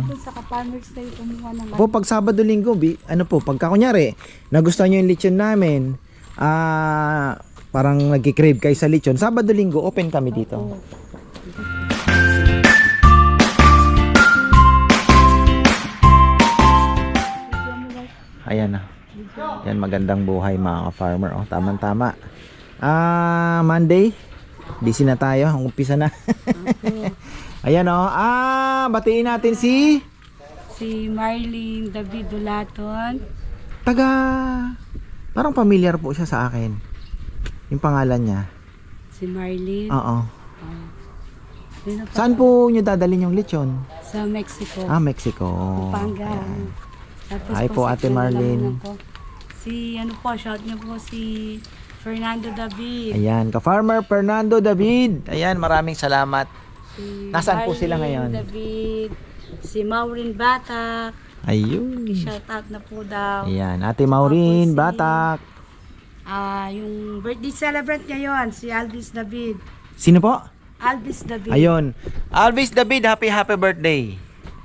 dun sa ka-farmers kayo kumuha ng Po, pag Sabado Linggo, ano po, pagka kunyari, nagustuhan nyo yung lechon namin, parang nagki-crave kayo sa lechon, Sabado Linggo, open kami dito. Oo. Ayan na. Yan, magandang buhay mga ka-farmer. Oh, tama-tama. Monday, busy na tayo. Ang umpisa na. Ayan oh. Batiin natin si Marlene David Dulaton. Parang familiar po siya sa akin. Yung pangalan niya. Si Marlene. Oo. Sino pa? Saan po nyo dadalhin yung lechon? Sa Mexico. Mexico. Pampanga. Ayan. Tapos Hi po, Ate Marlene. Si shout niyo po si Fernando David. Ayan, ka-farmer Fernando David. Ayan, maraming salamat. Si Nasaan po Marlene sila ngayon? David. Si Maureen Batak. Ayun. Shout out na po daw. Ayan, Ate Maureen, Tapos Batak. Yung birthday celebrant ngayon, si Alvis David. Sino po? Alvis David. Ayun. Alvis David, happy birthday.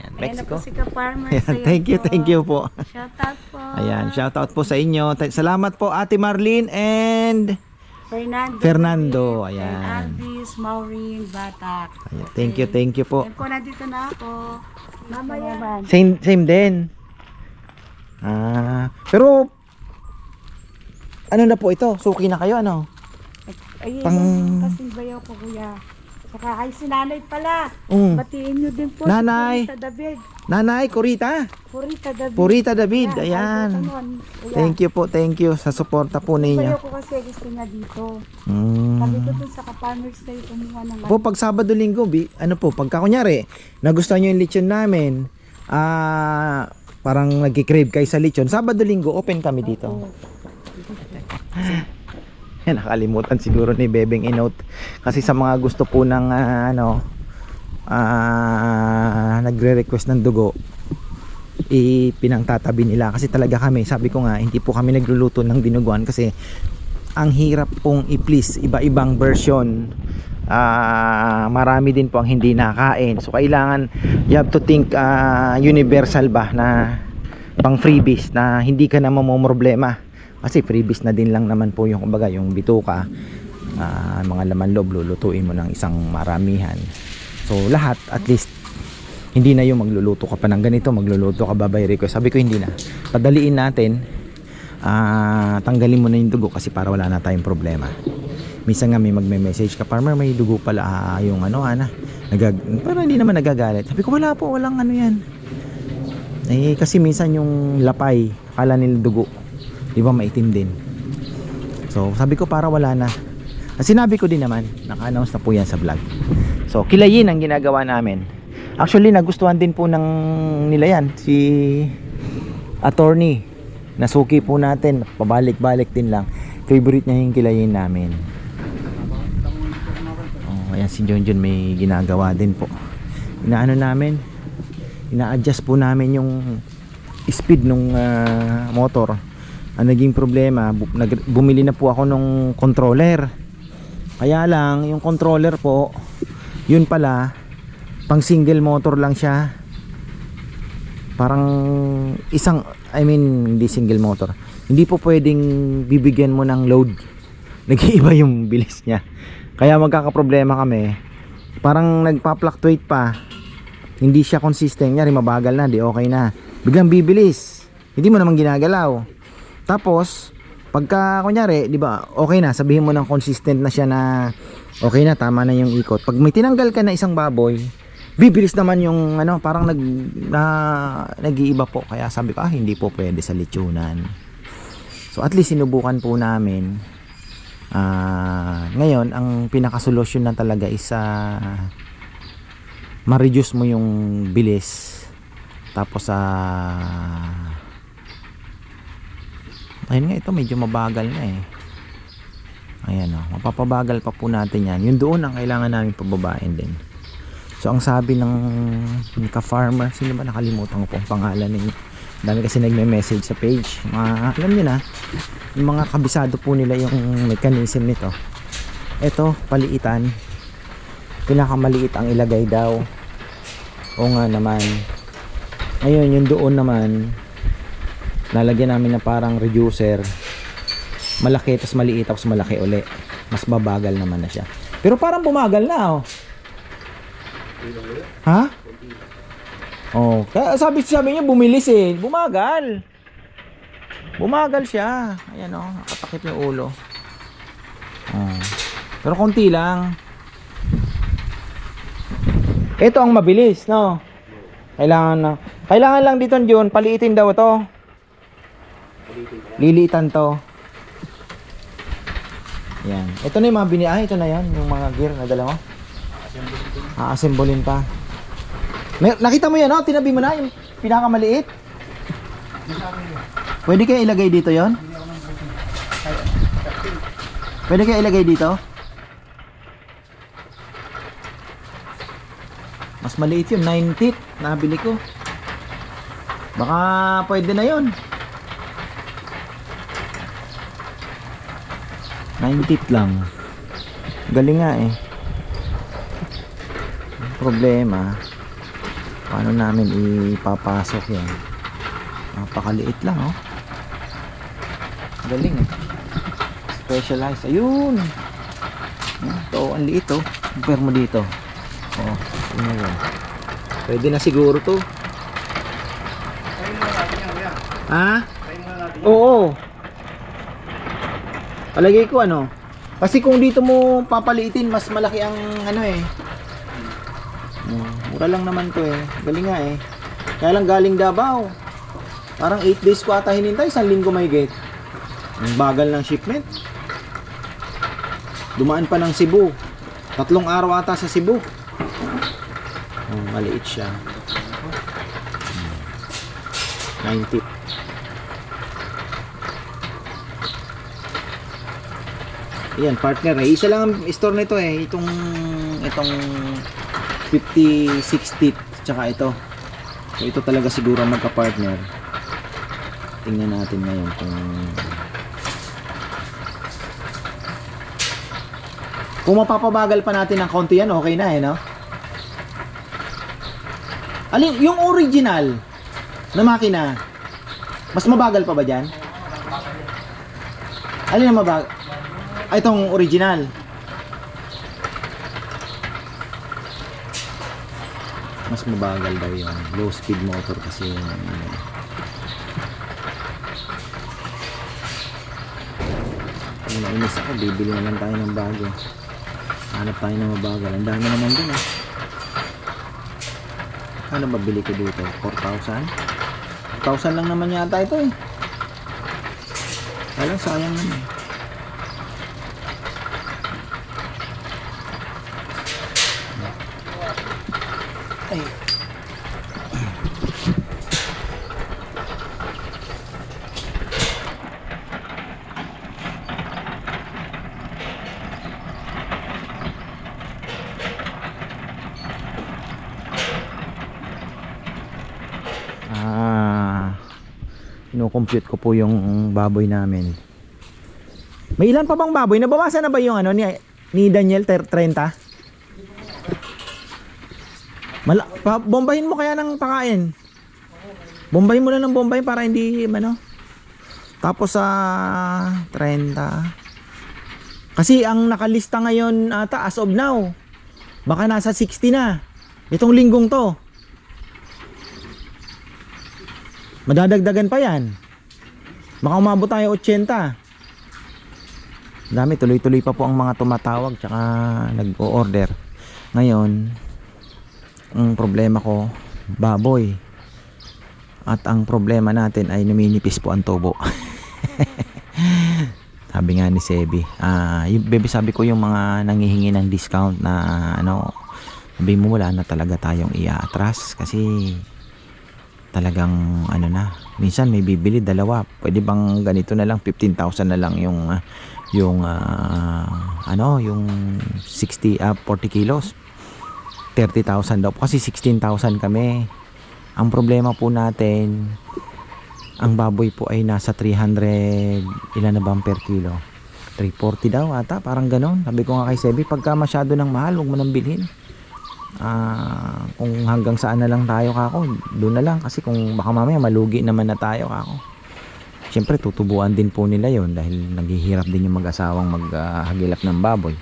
Ayan, Ayan na Mexico. po si Ka-Farmer. Ayan, thank you po. Shout out po. Ayan, shout out po sa inyo. Salamat po Ate Marlene and Fernando. David, Ayan. and Alvis, Maureen, Batak. Ayan, thank you po. Ayan po, nandito na ako. Mamaya. Same din. Pero ano na po ito? Suki na kayo ano? Ayun, Pang- kasing bayaw ko kuya. Saka ay si nanay pala. Mm. Batiin nyo din po Nanay. si Purita David. Nanay Corita. Purita David. Purita David. Kuya, Ayan. ay, tanon, kuya. Thank you sa suporta po Bayaw ninyo. ko kasi gusto niya dito. Sabi ko dun sa ka-farmers kayo kumuha ng Po, pag Sabado Linggo, ano po, pagka kunyari, nagustuhan nyo yung lechon namin, parang nagki-crave kayo sa lechon, Sabado Linggo, open kami dito. Oo. Yan, nakalimutan siguro ni Bebeng i-note. Kasi sa mga gusto po ng, nagre-request ng dugo, pinangtatabi nila. Kasi talaga kami, sabi ko nga, hindi po kami nagluluto ng dinuguan kasi ang hirap pong i-please iba-ibang version. Marami din po ang hindi nakain, so kailangan you have to think universal ba na pang freebies na hindi ka na mamomroblema kasi freebies na din lang naman po yung kumbaga yung bituka, mga laman loob lulutuin mo ng isang maramihan. So lahat at least hindi na yung magluluto ka pa ng ganito, magluluto ka ba by request. Sabi ko hindi na, padaliin natin, tanggalin mo na yung dugo kasi para wala na tayong problema. Minsan nga may magme-message ka, farmer may dugo pala yung pero hindi naman nagagalit. Sabi ko wala po, walang ano yan. Kasi minsan yung lapay akala nila dugo, di ba maitim din. So sabi ko para wala na. Sinabi ko din naman, naka-announce na po yan sa vlog. So kilayin ang ginagawa namin. Actually nagustuhan din po ng nila yan, si attorney. Nasuki po natin, pabalik-balik din lang. Favorite niya yung kilayin namin. Ayan si Junjun may ginagawa din po. Inaano namin, ina-adjust po namin yung speed ng motor. Ang naging problema, bumili na po ako ng controller. Kaya lang yung controller po, yun pala pang single motor lang siya. Parang hindi single motor. Hindi po pwedeng bibigyan mo ng load. Nag-iiba yung bilis niya. Kaya magkakaproblema kami. Parang nagpa-fluctuate pa. Hindi siya consistent. Nyari mabagal na, di okay na. Biglang bibilis. Hindi mo naman ginagalaw. Tapos, pagka kunyari, di ba, okay na, sabihin mo ng consistent na siya na okay na, tama na yung ikot. Pag may tinanggal ka na isang baboy, bibilis naman yung parang nag-iiba po. Kaya sabi ko hindi po pwede sa lechonan. So at least sinubukan po namin. Ngayon ang pinakasolusyon na talaga is ma-reduce mo yung bilis. Tapos ayun nga, ito medyo mabagal na ayan mapapabagal pa po natin yan. Yung doon ang kailangan namin pababain din. So ang sabi ng ka-farmer, sino ba, nakalimutan ko po ang pangalan ninyo. Dami kasi nagme-message sa page. Alam niyo na, yung mga kabisado po nila yung mechanism nito. Ito, paliitan. Pinakamaliit ang ilagay daw. O nga naman. Ngayon, yung doon naman, lalagyan namin na parang reducer. Malaki, tapos maliit, tapos malaki uli. Mas babagal naman na siya. Pero parang bumagal na, oh. Ha? Oh, kaya sabi niya bumilis eh. Bumagal. Bumagal siya. Ayan, oh, nakatakip yung ulo. Oh. Pero konti lang. Ito ang mabilis, no? Kailangan lang dito Jun, paliitin daw to. Liliitan to. Yan. Ito na yung mga ito na yan, yung mga gear na dala mo. Assemblein pa. Nakita mo yan, no? Tinabi mo na yung pinakamaliit. Pwede kaya ilagay dito yon? Pwede kaya ilagay dito? Mas maliit yun, 9 teeth nabili ko. Baka pwede na yun. 9 teeth lang. Galing nga eh. Problema, paano namin ipapasok yan? Napakaliit lang, oh. Galing eh. Specialized. Ayun. Ito, ang liit, oh. Compare mo dito. Oh, yun. Pwede na siguro to. Ha? Oo. Palagay ko ano. Kasi kung dito mo papaliitin, mas malaki ang ano eh. Mura lang naman to eh. Galing nga eh. Kaya lang galing Davao. Parang 8 days ko ata hinintay, 1 linggo may gate. Ang bagal ng shipment. Dumaan pa ng Cebu. 3 araw ata sa Cebu. Maliit siya. 90. Ayan, partner eh. Isa lang ang store nito eh. Itong 50, 60 tsaka ito. So ito talaga siguro magka-partner. Tingnan natin ngayon kung mapapabagal pa natin ng konti yan, okay na eh, no? Alin, yung original na makina, mas mabagal pa ba dyan? Alin na mabagal? Ay, itong original. Mas mabagal daw yung low speed motor kasi yung nainis ako, bibili na lang tayo ng bago. Hanap tayo ng mabagal. Ang dami naman dun eh. Ano mabili ko dito? 4,000? 4,000 lang naman yata ito eh. Alam, sayang naman. Ay. Ino-compute ko po yung baboy namin. May ilan pa bang baboy? Nabawasan na ba yung ano ni Daniel 30? Bombahin mo kaya ng pakain. Bombahin mo na ng bombahin para hindi ano. Tapos sa 30. Kasi ang nakalista ngayon ata as of now, baka nasa 60 na. Itong linggong to. Madadagdagan pa yan. Baka umabot tayo 80. Dami, tuloy-tuloy pa po ang mga tumatawag tsaka nag-o-order. Ngayon, ang problema ko, baboy. At ang problema natin ay numinipis po ang tubo. Sabi nga ni Sebi. Sabi ko yung mga nangihingi ng discount na ano, sabi mo wala na talaga tayong i-atras kasi talagang ano na, minsan may bibili dalawa, pwede bang ganito na lang 15,000 na lang yung ano, yung 40 kilos 30,000 daw kasi 16,000 kami. Ang problema po natin, ang baboy po ay nasa 300 ilan na bang per kilo, 340 daw ata, parang ganon. Sabi ko nga kay Sebi, pagka masyado ng mahal huwag mo nang bilhin. Kung hanggang saan na lang tayo kako, doon na lang, kasi kung baka mamaya malugi naman na tayo kako. Siyempre tutubuan din po nila yon dahil naghihirap din yung mag-asawang maghagilap ng baboy.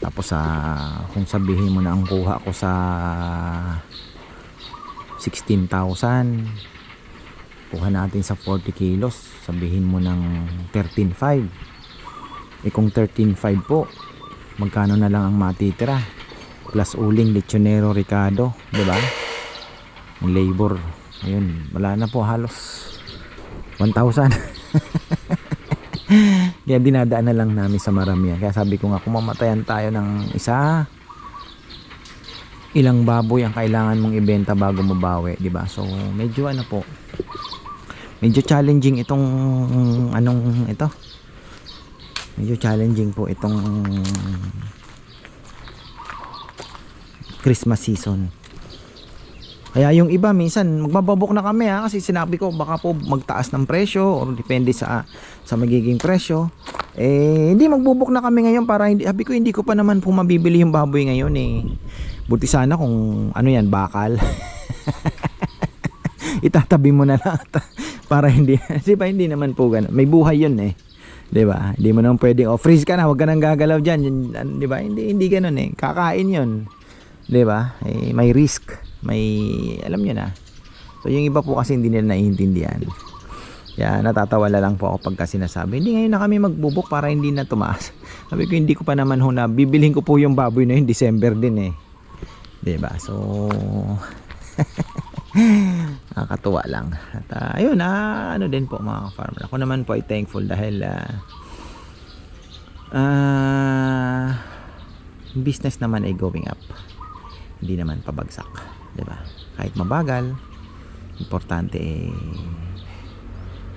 Tapos kung sabihin mo na ang kuha ko sa 16,000, kuha natin sa 40 kilos, sabihin mo ng 13,500. Kung 13,500 po, magkano na lang ang matitira plus uling, lechonero, ricado, di ba? Ang labor, ayun, wala na po, halos 1,000. Kaya dinadaan na lang namin sa maramihan. Kaya sabi ko nga, kung mamatayan tayo ng isa, ilang baboy ang kailangan mong ibenta bago mabawi, di ba? So medyo ano po, medyo challenging itong anong ito, medyo challenging po itong Christmas season. Kaya yung iba minsan magbababok na kami kasi sinabi ko baka po magtaas ng presyo or depende sa magiging presyo. Hindi magbubok na kami ngayon para hindi, sabi ko hindi ko pa naman po mabibili yung baboy ngayon Buti sana kung ano yan, bakal. Itatabi mo na lang para hindi, di ba, hindi naman po ganun. May buhay yun di ba? Hindi mo naman pwedeng freeze ka na, wag ka nang gagalaw diyan, di ba? Hindi ganoon kakain yun. Di ba? May risk, may alam niyo na. So yung iba po kasi hindi nila naiintindihan. Kaya natatawa na lang po ako pagka sinasabi, hindi ngayon na kami magbubok para hindi na tumaas. Sabi ko, hindi ko pa naman na bibilhin ko po yung baboy na yun December din di ba? So nakakatuwa lang. At ayun, ano din po mga farmer. Ako naman po ay thankful dahil business naman ay going up. Hindi naman pabagsak, 'di ba? Kahit mabagal, importante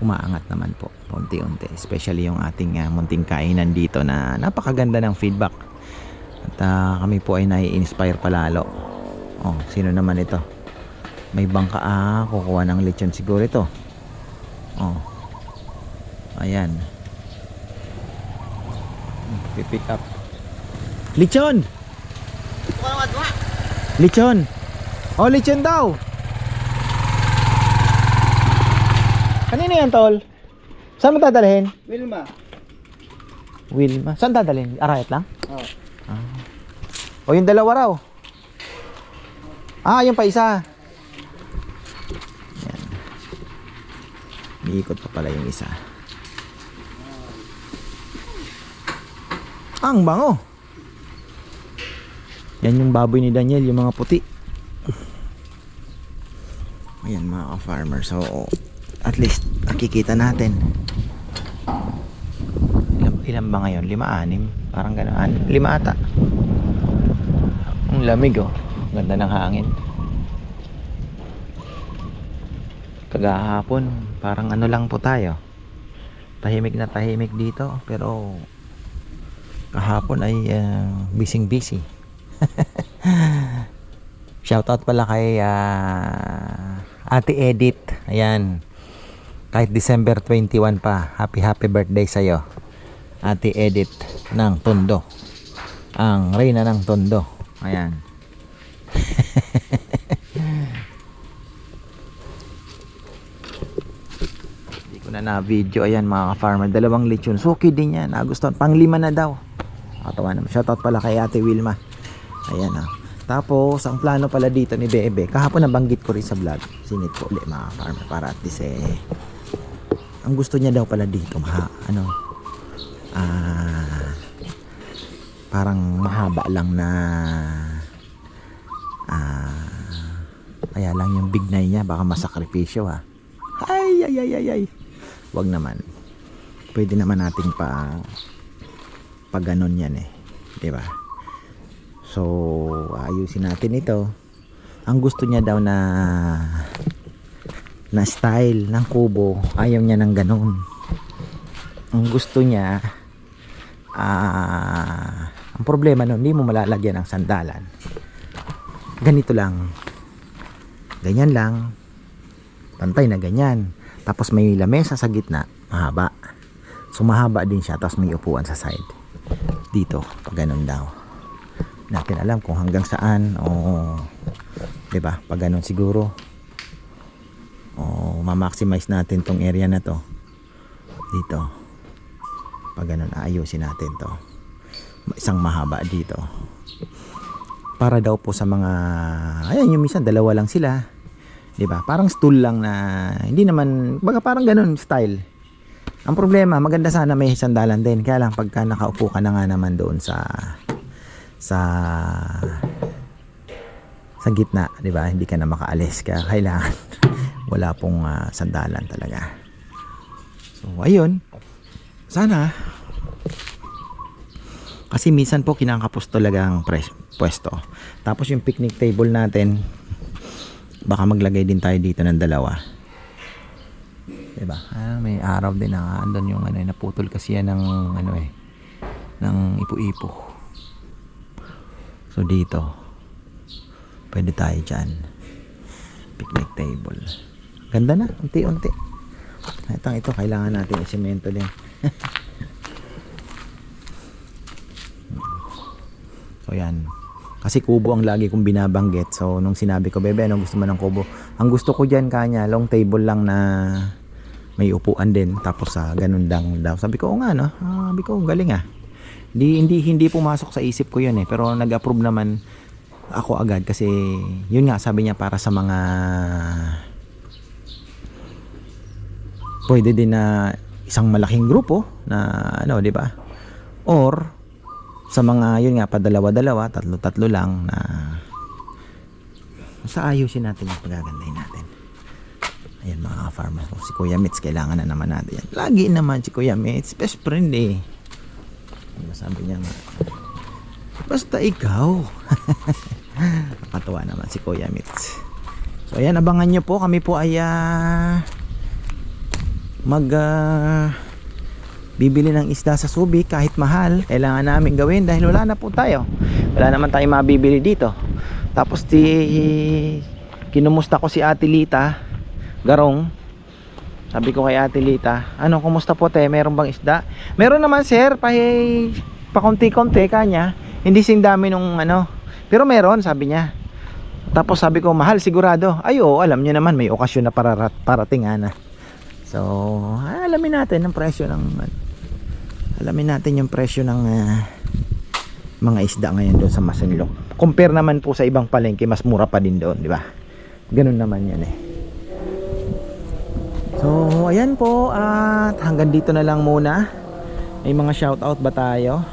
umaangat naman po unti-unti. Especially yung ating munting kainan dito na napakaganda ng feedback. At kami po ay nai-inspire palalo. Sino naman ito? May bangka kukuha ng lechon siguro ito. Ayan. Pipick up. Lechon! Lechon! Lechon daw! Kanino yan, tol? Saan mo dadalhin? Wilma. Wilma? Saan dadalhin? Arayat lang? Oo. Yung dalawa raw. Yung pa isa. Yan. Iikot pa pala yung isa. Ang bango. Yan yung baboy ni Daniel, yung mga puti. Ayan mga ka-farmer. So at least nakikita natin. Ilan ba ngayon? 5-6? Parang gano'n. 5 ata. Ang lamig Ganda ng hangin. Kagahapon parang ano lang po tayo. Tahimik na tahimik dito. Pero kahapon ay busy. Shoutout pala kay Ate Edith. Ayan. Kahit December 21 pa. Happy birthday sa'yo, Ate Edith ng Tondo. Ang reyna ng Tondo. Ayan. Hindi ko na video. Ayan mga ka-farmer, 2 lechon. Suki din yan. Nagustuhan. Pang-5 na daw. Nakatawa naman. Shoutout pala kay Ate Wilma. Ayan Tapos ang plano pala dito ni Bebe, kahapon nabanggit ko rin sa vlog, sinit ko ulit mga farmer para at least ang gusto niya daw pala dito parang mahaba lang na kaya lang yung bignay niya baka masakripisyo ay wag naman, pwede naman nating pa ganon yan diba? So ayusin natin ito. Ang gusto niya daw na style ng kubo, ayaw niya ng ganon. Ang gusto niya ang problema nun, hindi mo malalagyan ng sandalan. Ganito lang, ganyan lang, pantay na ganyan, tapos may lamesa sa gitna, mahaba, so mahaba din siya, tapos may upuan sa side dito, pag ganun daw. natin alam kung hanggang saan o 'di ba? Pag ganun siguro ma-maximize natin tong area na to dito. Pag ganun ayusin natin to. Isang mahaba dito. Para daw po sa mga ayan yung minsan dalawa lang sila. 'Di ba? Parang stool lang na hindi naman baga parang ganun style. Ang problema, maganda sana may sandalan din. Kaya lang pagka nakaupo ka na nga naman doon sa gitna, 'di ba? Hindi ka na makaalis. Kaya kailangan wala pong sandalan talaga. So, ayun. Sana kasi minsan po kinakapos talaga ang pwesto. Tapos yung picnic table natin, baka maglagay din tayo dito ng dalawa. 'Di ba? May araw din na andun yung naputol kasi yan ng ng ipo-ipo. So dito pwede tayo dyan. Picnic table. Ganda na, unti-unti. Ito kailangan natin isemento din. So yan. Kasi kubo ang lagi kong binabanggit. So nung sinabi ko, bebe, anong gusto mo ng kubo? Ang gusto ko dyan kanya, long table lang na may upuan din. Tapos ganun lang daw. Sabi ko, nga no. Sabi ko, galing Hindi pumasok sa isip ko yun Pero nag-approve naman ako agad kasi yun nga sabi niya para sa mga pwede din na isang malaking grupo na di ba? Or sa mga yun nga padalawa-dalawa, tatlo-tatlo lang na sa ayusin natin yung pagagandahin natin. Ayan mga farmers, si Kuya Mitz kailangan na naman natin yan. Lagi naman si Kuya Mitz, best friend Sabi niya nga, basta ikaw. Nakatawa naman si Kuya Mitz. So ayan, abangan nyo po. Kami po ay bibili ng isda sa Subic kahit mahal. Kailangan namin gawin dahil wala na po tayo. Wala naman tayong mabibili dito. Tapos kinumusta ko si Ate Lita Garong. Sabi ko kay Ate Lita, kumusta po meron bang isda? Meron naman sir, pakunti-kunti kanya. Hindi sing dami nung pero meron, sabi niya. Tapos sabi ko, mahal sigurado. Ay oo, alam niyo naman may okasyon na parating So, alamin natin ang presyo ng mga isda ngayon doon sa Masinloc. Compare naman po sa ibang palengke, mas mura pa din doon, di ba? Ganun naman 'yan So, ayan po at hanggang dito na lang muna. May mga shoutout ba tayo?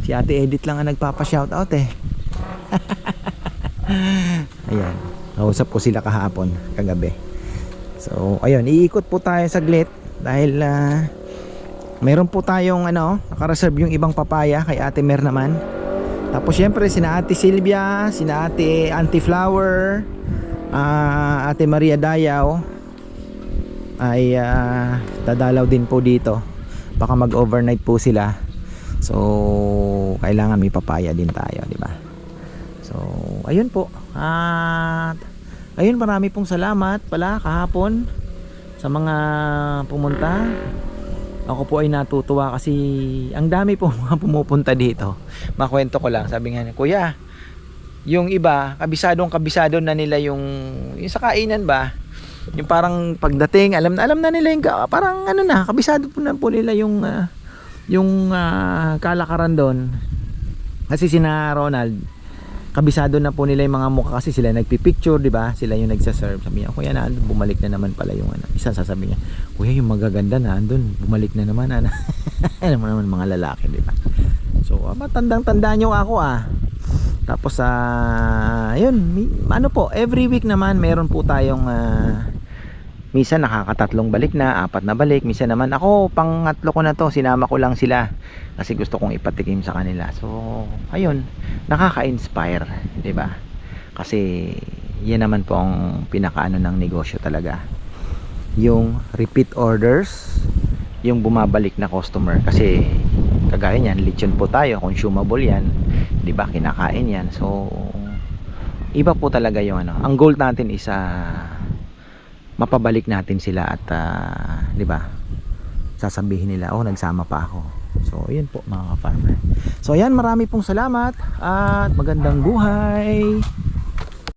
Si Ate Edith lang ang nagpapa-shoutout Ayan, nausap ko sila kahapon, kagabi. So, ayun, iikot po tayo saglit dahil meron po tayong naka-reserve yung ibang papaya kay Ate Mer naman. Tapos syempre sina Ate Silvia, sina Ate Auntie Flower, Ate Maria Dayaw ay dadalaw din po dito. Baka mag-overnight po sila. So, kailangan may papaya din tayo, di ba? So, ayun po. At ayun, marami pong salamat pala kahapon sa mga pumunta. Ako po ay natutuwa kasi ang dami po mga pumupunta dito. Makwento ko lang, sabi nga niya, Kuya, yung iba, kabisado na nila yung sa kainan ba? Yung parang pagdating, alam na nila yung parang kabisado po na po nila yung kalakaran doon. Kasi sina Ronald, kabisado na po nila yung mga mukha kasi sila nagpipicture, di ba? Sila yung nagsaserve. Sabi niya, Kuya, bumalik na naman pala yung isa sasabi niya, Kuya, yung magaganda na andun, bumalik na naman alam mo naman mga lalaki, di ba? So, matandang-tandaan nyo ako Tapos yun, po, every week naman meron po tayong minsan nakakatatlong balik na, 4 na balik, minsan naman ako pangatlo ko na to, sinama ko lang sila kasi gusto kong ipatikim sa kanila. So ayun, nakaka-inspire, 'di ba? Kasi yan naman po ang pinakaano ng negosyo talaga, yung repeat orders, yung bumabalik na customer. Kasi kagaya niyan, lechon po tayo, consumable yan, 'di ba? Kinakain yan. So iba po talaga yung ang goal natin is mapabalik natin sila at 'di ba? sasabihin nila, oh nagsama pa ako. So yun po mga ka-farmer. So ayan, marami pong salamat at magandang buhay.